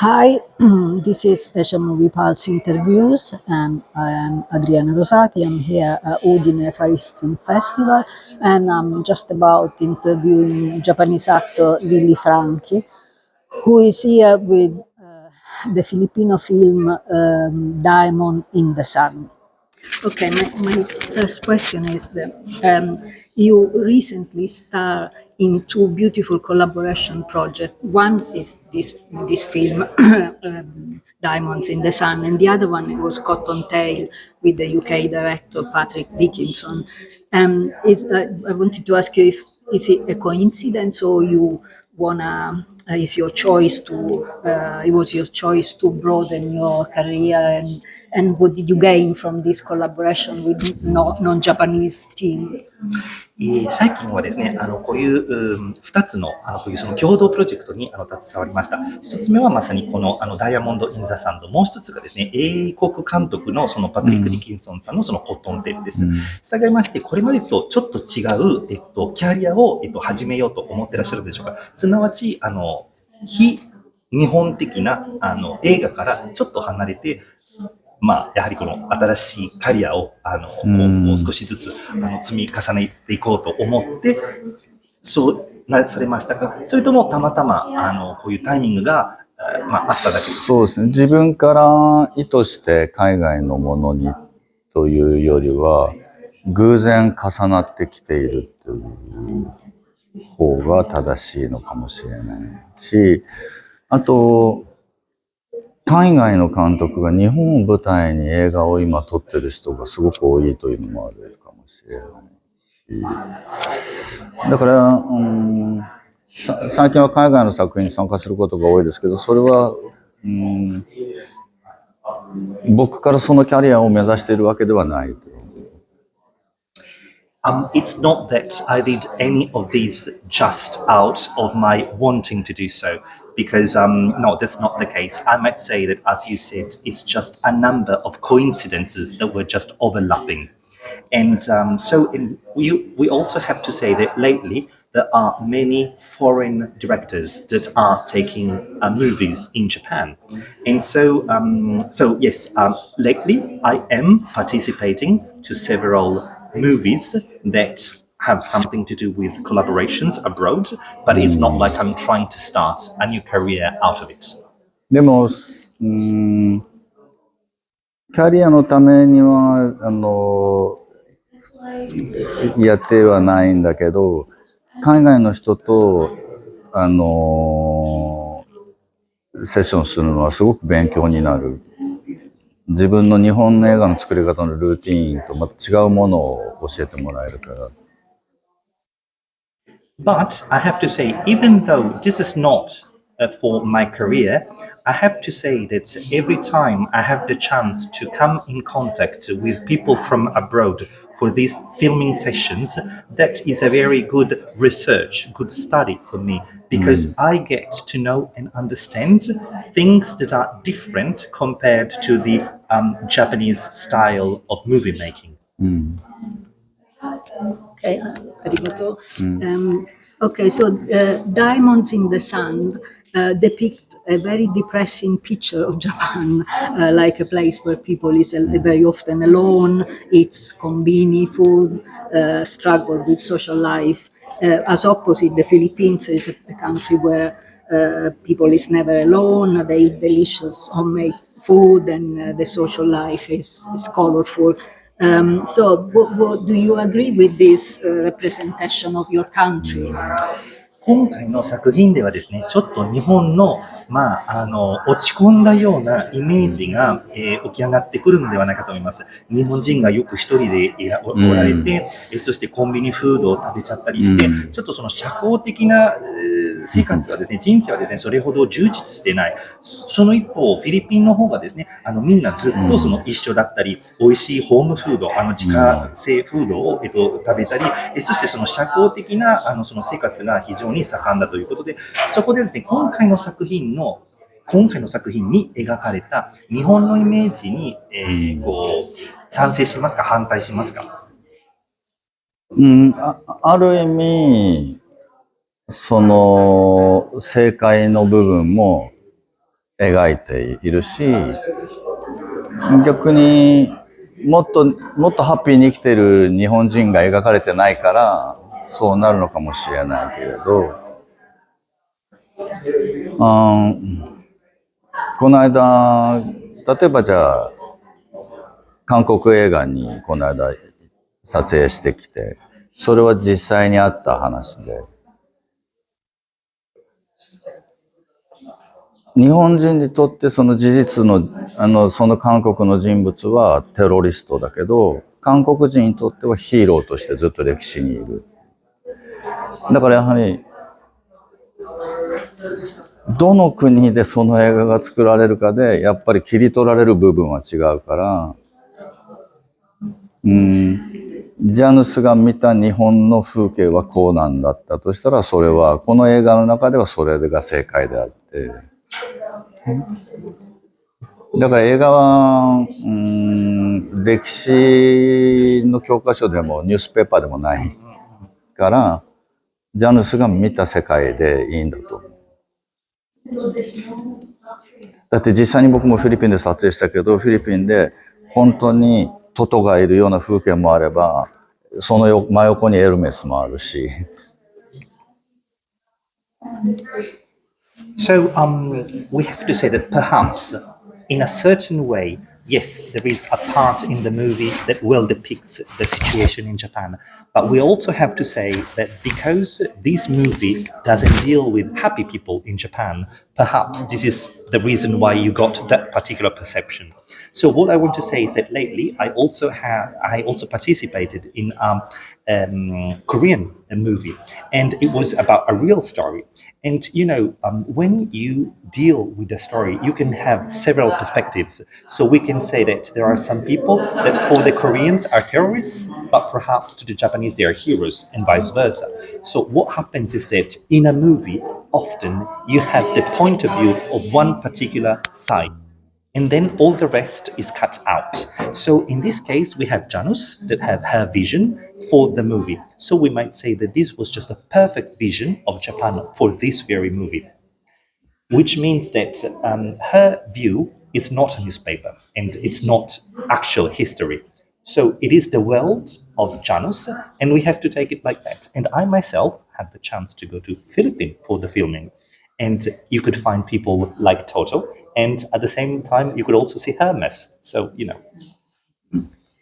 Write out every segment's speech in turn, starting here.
Hi, this is Asia Movie Pulse Interviews, and I am Adriana Rosati. I'm here at Udine Film Festival, and I'm just about interviewing Japanese actor Lily Franky, who is here with the Filipino film Diamond in the Sun. Okay, my first question is that you recently starred in two beautiful collaboration projects. One is this film, Diamonds in the Sun, and the other one was Cottontail with the UK director Patrick Dickinson. I wanted to ask you if is it a coincidence or you wanna is your choice to it was your choice to broaden your career, and what did you gain from this collaboration with non-Japanese team? 最近はですね、こういう2つのこういうその共同プロジェクトに携わりました。1つ目はまさにこのダイヤモンド・イン・ザ・サンド、もう1つがですね、英国監督のそのパトリック・ディキンソンさんのそのコットンテールです。従いまして、これまでとちょっと違う、キャリアを、始めようと思ってらっしゃるでしょうか。すなわち、非日本的な映画からちょっと離れて、やはりこの新しいキャリアをもう少しずつ積み重ねていこうと思ってそうされましたか、それともたまたまこういうタイミングがあっただけですか？そうですね。自分から意図して海外のものにというよりは偶然重なってきているという方が正しいのかもしれないし、あと海外の監督が日本を舞台に映画を今撮ってる人がすごく多いというのもあるかもしれないし、だから、最近は海外の作品に参加することが多いですけど、それは僕からそのキャリアを目指しているわけではない。It's not that I did any of these just out of my wanting to do so, because no, that's not the case. I might say that, as you said, it's just a number of coincidences that were just overlapping. And we also have to say that lately there are many foreign directors that are taking movies in Japan. And so yes, lately I am participating to several movies that have something to do with collaborations abroad, but it's not like I'm trying to start a new career out of it. でも、キャリアのためにはやってはないんだけど、海外の人とセッションするのはすごく勉強になる。自分の日本の映画の作り方のルーティーンとまた違うものを教えてもらえるから。But I have to say, even though this is not for my career, I have to say that every time I have the chance to come in contact with people from abroad for these filming sessions, that is a very good research, good study for me, because I get to know and understand things that are different compared to the Japanese style of movie making. Okay, arigato. Okay, so Diamonds in the Sun depict a very depressing picture of Japan, like a place where people is very often alone, eats konbini food, struggle with social life. As opposite, the Philippines is a country where people is never alone, they eat delicious homemade food, and the social life is colorful. So, do you agree with this representation of your country? 今回の作品ではですね、ちょっと日本の、落ち込んだようなイメージが、起き上がってくるのではないかと思います。日本人がよく一人でおられて、そしてコンビニフードを食べちゃったりして、ちょっとその社交的な生活はですね、人生はですね、それほど充実してない。その一方、フィリピンの方がですね、みんなずっとその一緒だったり、美味しいホームフード、自家製フードを、食べたり、そしてその社交的なその生活が非常に盛んだということで、そこでですね、今回の作品に描かれた日本のイメージに、賛成しますか、反対しますか？ある意味その正解の部分も描いているし、逆にもっとハッピーに生きてる日本人が描かれてないから、そうなるのかもしれないけれど、この間、例えばじゃあ、韓国映画にこの間撮影してきて、それは実際にあった話で、日本人にとってその事実の、その韓国の人物はテロリストだけど、韓国人にとってはヒーローとしてずっと歴史にいる。だからやはり、どの国でその映画が作られるかで、やっぱり切り取られる部分は違うから、ジャヌスが見た日本の風景はこうなんだったとしたら、それは、この映画の中ではそれが正解であって、だから映画は、歴史の教科書でもニュースペーパーでもないから、ジャヌスが見た世界でいいんだと思う。だって実際に僕もフィリピンで撮影したけど、フィリピンで本当にトトがいるような風景もあれば、その真横にエルメスもあるし。So we have to say that perhaps, in a certain way, yes, there is a part in the movie that well depicts the situation in Japan. But we also have to say that because this movie doesn't deal with happy people in Japan, perhaps this is the reason why you got that particular perception. So what I want to say is that lately I also participated in Korean movie, and it was about a real story. And when you deal with the story, you can have several perspectives. So we can say that there are some people that for the Koreans are terrorists, but perhaps to the Japanese they are heroes, and vice versa. So what happens is that in a movie, often you have the point of view of one particular side, and then all the rest is cut out. So in this case, we have Janus that have her vision for the movie. So we might say that this was just a perfect vision of Japan for this very movie, which means that her view is not a newspaper and it's not actual history. So it is the world of Janus, and we have to take it like that. And I myself had the chance to go to Philippines for the filming, and you could find people like Toto, and at the same time, you could also see Hermes. So,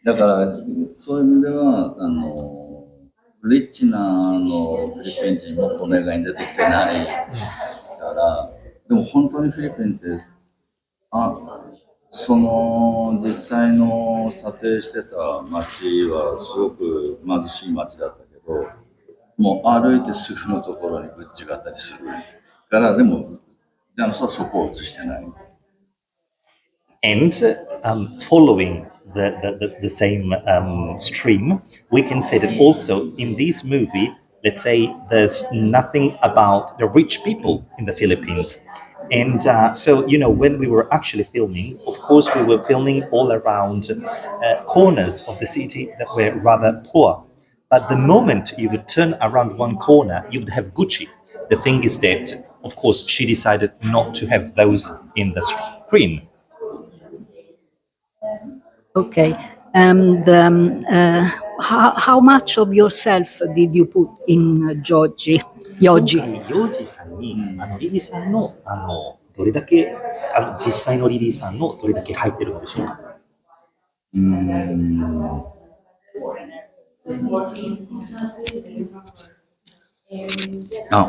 だから、そういう意味では、リッチなフィリピン人もこの映画に出てきてないから、でも本当にフィリピンって、その実際の撮影してた街はすごく貧しい街だったけど、もう歩いてすぐのところにグッチがあったりするから、でも、ジャノスはそこを映してない。And following the same stream, we can say that also in this movie, let's say there's nothing about the rich people in the Philippines. And so, when we were actually filming, of course, we were filming all around corners of the city that were rather poor. But the moment you would turn around one corner, you would have Gucci. The thing is that, of course, she decided not to have those in the screen. Okay. And how much of yourself did you put in Yoji? 今回、ヨージさんに、リリーさんの、どれだけ、実際のリリーさんのどれだけ入ってるのでしょうか。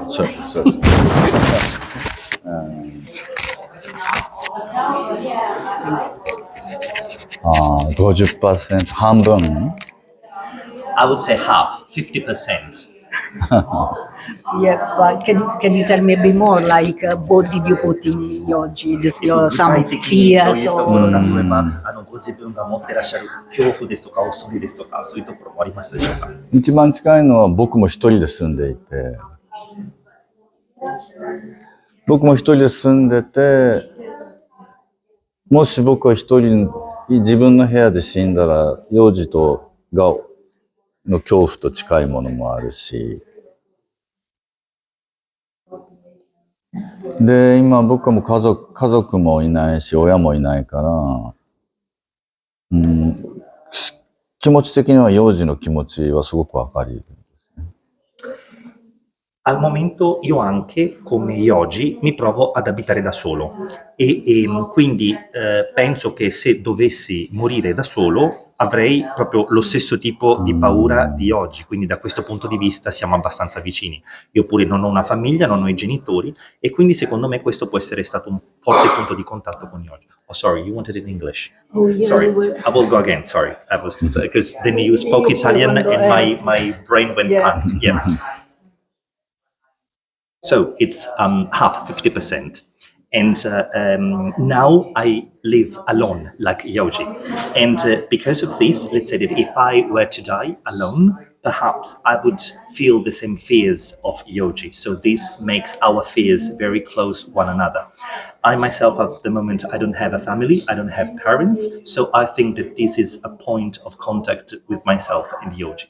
そう。50%、半分 I would say half, 50%. Yeah, but can you tell me a bit more? Like, what did you put in Yoji? Some 具体的にどうい fears うところ、 or 例えばご自分が持ってらっしゃる恐怖ですとか恐れですとか、そういうところもありましたでしょうか。一番近いのは僕も一人で住んでいて、もし僕が一人自分の部屋で死んだら、幼児の恐怖と近いものもあるし、で、今僕も家族もいないし、親もいないから、気持ち的には幼児の気持ちはすごくわかり。Al momento io anche, come Yogi, mi trovo ad abitare da solo quindi penso che se dovessi morire da solo avrei proprio lo stesso tipo di paura di Yogi, quindi da questo punto di vista siamo abbastanza vicini. Io pure non ho una famiglia, non ho i genitori e quindi secondo me questo può essere stato un forte punto di contatto con Yogi. Oh, sorry, you wanted it in English. Oh, yeah, Sorry, I will go again. Sorry, I was because then you spoke Italian and my brain went Yeah. past. Yeah. So it's half, 50%. And now I live alone, like Yoji. And because of this, let's say that if I were to die alone, perhaps I would feel the same fears of Yoji. So this makes our fears very close one another. I myself, at the moment, I don't have a family, I don't have parents. So I think that this is a point of contact with myself and Yoji.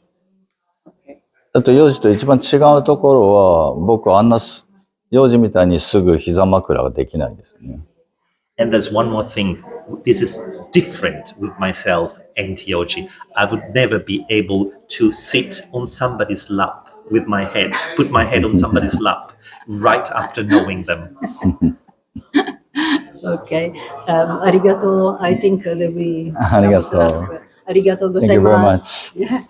あと幼児と一番違うところは、僕は幼児みたいにすぐ膝枕ができないですね。And there's one more thing. This is different with myself and Yoji. I would never be able to sit on somebody's lap with my head, put my head on somebody's lap right after knowing them. Okay. Arigato. I think that we. ありがとう。arigato Thank you very gozaimasu. much. Yeah.